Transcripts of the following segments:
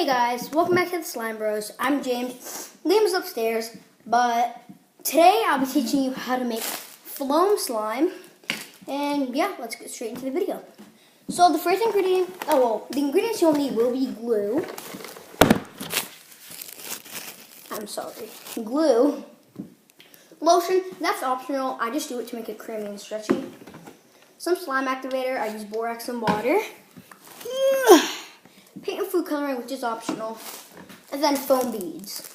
Hey guys, welcome back to the Slime Bros. I'm James. Liam is upstairs, but today I'll be teaching you how to make Floam slime. And yeah, let's get straight into the video. So the first ingredient, the ingredients you'll need will be glue. Glue. Lotion, that's optional. I just do it to make it creamy and stretchy. Some slime activator, I use borax and water. Paint and food coloring, which is optional, and then foam beads.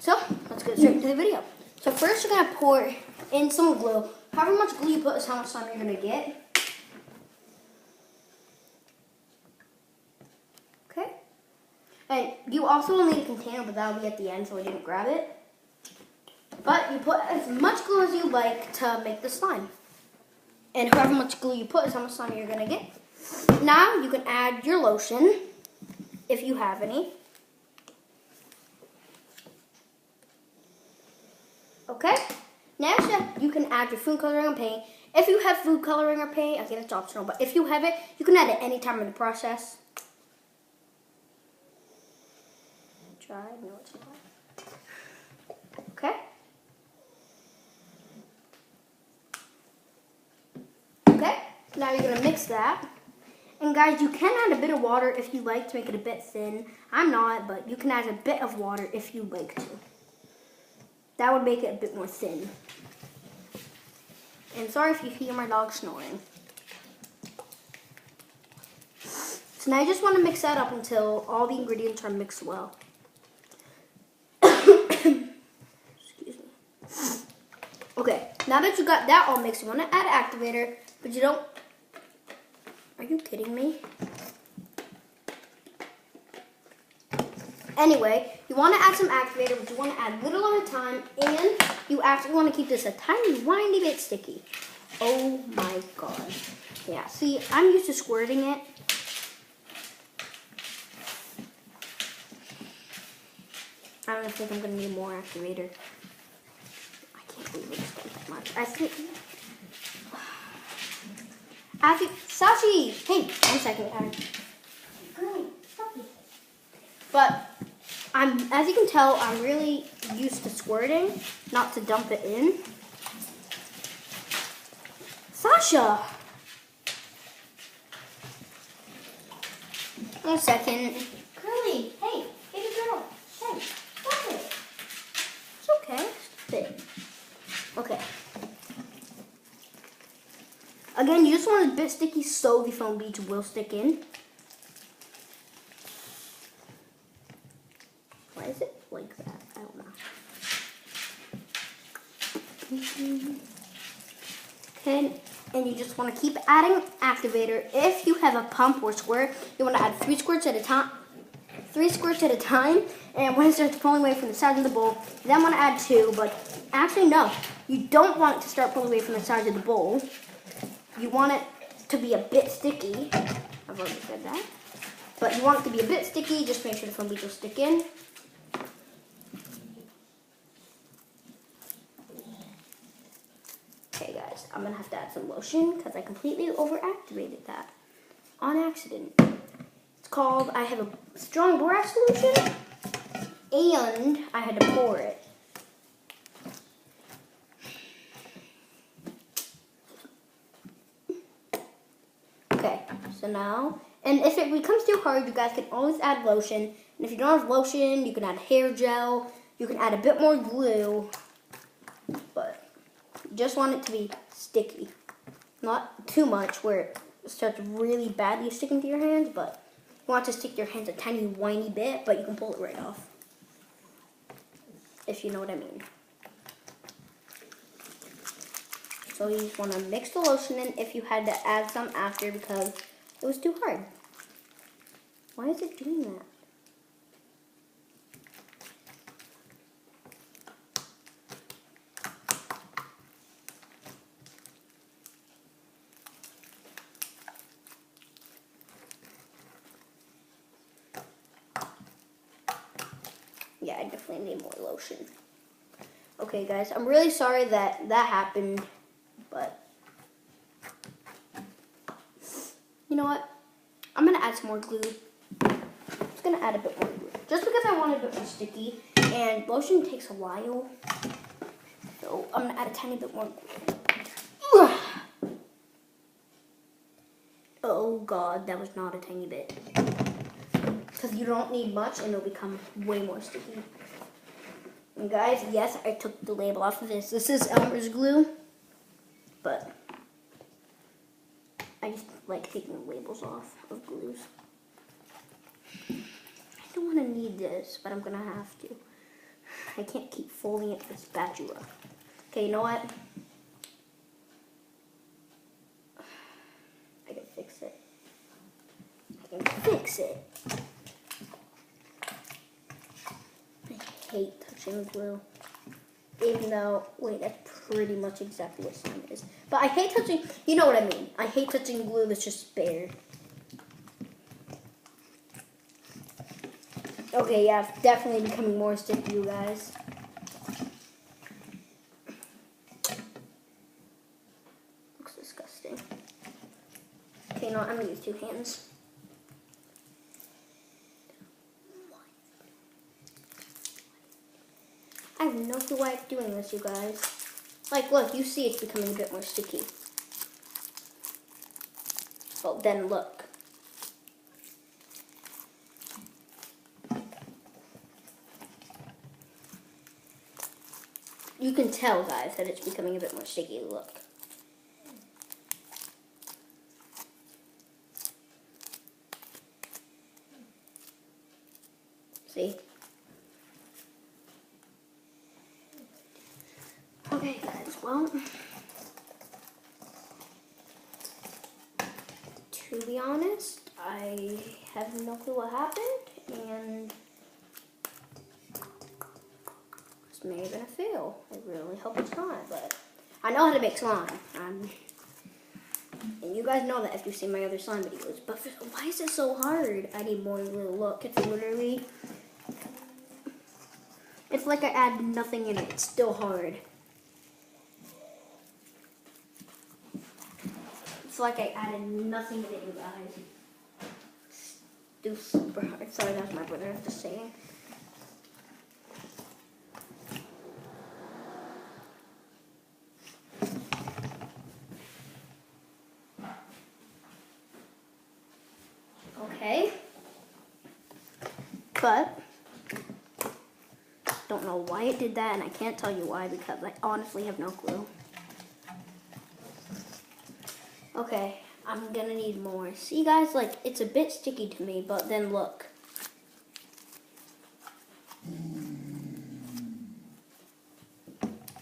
So, let's get straight into the video. So first you're going to pour in some glue. However much glue you put is how much slime you're going to get. Okay. And you also will need a container, but that will be at the end, so I didn't grab it. But you put as much glue as you like to make the slime. And however much glue you put is how much slime you're going to get. Now you can add your lotion, if you have any. Okay. Next, you can add your food coloring and paint. If you have food coloring or paint, again, it's optional, but if you have it, you can add it any time in the process. Try, no, it's not. Okay. Okay. Now you're going to mix that. And guys, you can add a bit of water if you like to make it a bit thin. I'm not, but you can add a bit of water if you like to. That would make it a bit more thin. And sorry if you hear my dog snoring. So now you just want to mix that up until all the ingredients are mixed well. Excuse me. Okay, now that you got that all mixed, you want to add activator, but you don't. Are you kidding me? Anyway, you want to add some activator, but you want to add little at a time, and you actually want to keep this a tiny, whiny bit sticky. Oh my god. Yeah, see, I'm used to squirting it. I don't think I'm going to need more activator. I can't believe I spent that much. I think... Sashi! Hey, 1 second. But as you can tell, I'm really used to squirting, not to dump it in. Sasha! 1 second. Curly, hey, baby girl, hey, stop it. It's okay, stop it. Okay. Again, you just want it a bit sticky so the foam beads will stick in. Why is it like that? I don't know. Okay, and you just want to keep adding activator. If you have a pump or squirt, you want to add 3 squirts at a time. 3 squirts at a time, and when it starts pulling away from the sides of the bowl, you then want to add 2. But actually, no, you don't want it to start pulling away from the sides of the bowl. You want it to be a bit sticky. I've already said that. But you want it to be a bit sticky. Just make sure the foam beads will stick in. Okay, guys. I'm going to have to add some lotion because I completely overactivated that on accident. It's called, I have a strong borax solution, and I had to pour it. Okay, so now, and if it becomes too hard, you guys can always add lotion. And if you don't have lotion, you can add hair gel. You can add a bit more glue. But you just want it to be sticky. Not too much where it starts really badly sticking to your hands, but you want to stick your hands a tiny whiny bit, but you can pull it right off. If you know what I mean. So you just want to mix the lotion in if you had to add some after because it was too hard. Why is it doing that? Yeah, I definitely need more lotion. Okay, guys, I'm really sorry that happened. But you know what? I'm gonna add some more glue. I'm just gonna add a bit more glue. Just because I want it a bit more sticky, and lotion takes a while. So I'm gonna add a tiny bit more glue. Oh God, that was not a tiny bit. Because you don't need much and it'll become way more sticky. And guys, yes, I took the label off of this. This is Elmer's glue, but I just like taking the labels off of glues. I don't want to need this, but I'm going to have to. I can't keep folding it with a spatula. Okay, you know what? I can fix it. I can fix it. I hate touching glue. Even though, wait, that's pretty much exactly what slime is. But I hate touching, you know what I mean. I hate touching glue that's just bare. Okay, yeah, it's definitely becoming more sticky, you guys. Looks disgusting. Okay, no, I'm gonna use 2 hands. I have no clue why it's doing this, you guys. Like, look, you see it's becoming a bit more sticky. Well, then look. You can tell, guys, that it's becoming a bit more sticky. Look. See? Okay, guys, well, to be honest, I have no clue what happened, and this may have been a fail. I really hope it's not, but I know how to make slime, and you guys know that if you've seen my other slime videos, but why is it so hard? I need more glue. Look, it's literally, it's like I add nothing in it. It's still hard. It's like I added nothing in it, you guys. Still super hard. Sorry, that was my brother just saying. Okay. But don't know why it did that, and I can't tell you why because I honestly have no clue. Okay, I'm gonna need more. See, guys, like, it's a bit sticky to me, but then look.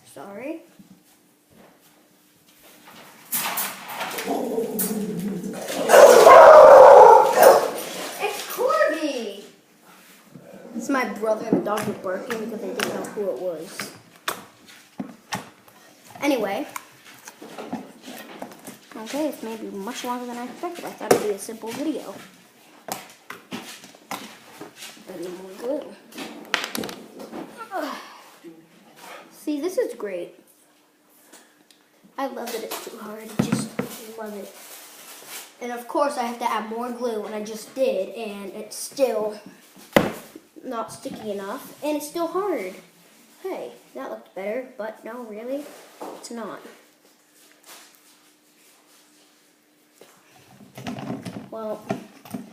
Sorry. It's Corby! It's my brother and the dog were barking because they didn't know who it was. Anyway. Okay, it's maybe much longer than I expected. I thought it'd be a simple video. I need more glue. Ugh. See, this is great. I love that it's too hard. I just love it. And of course, I have to add more glue, and I just did, and it's still not sticky enough, and it's still hard. Hey, that looked better, but no, really, it's not. Well,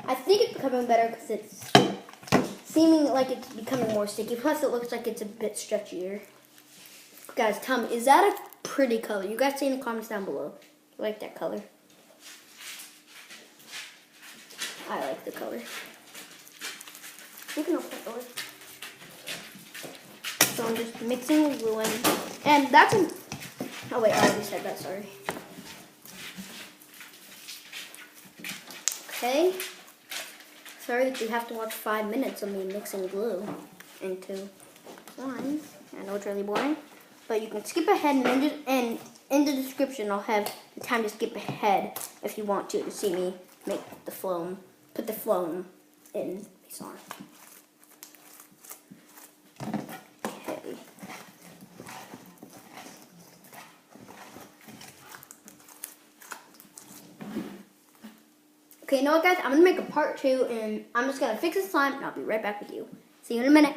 I think it's becoming better because it's seeming like it's becoming more sticky. Plus, it looks like it's a bit stretchier. Guys, tell me, is that a pretty color? You guys say in the comments down below. You like that color? I like the color. You can open the door. So I'm just mixing the glue in. And that's an... Oh wait, I already said that, sorry. Okay. Sorry that you have to watch 5 minutes of me mixing glue into slime. I know it's really boring. But you can skip ahead and in the description I'll have the time to skip ahead if you want to see me make the Floam, put the Floam in the slime. Okay. Okay, Okay, you know what, guys? I'm going to make a part 2, and I'm just going to fix the slime, and I'll be right back with you. See you in a minute.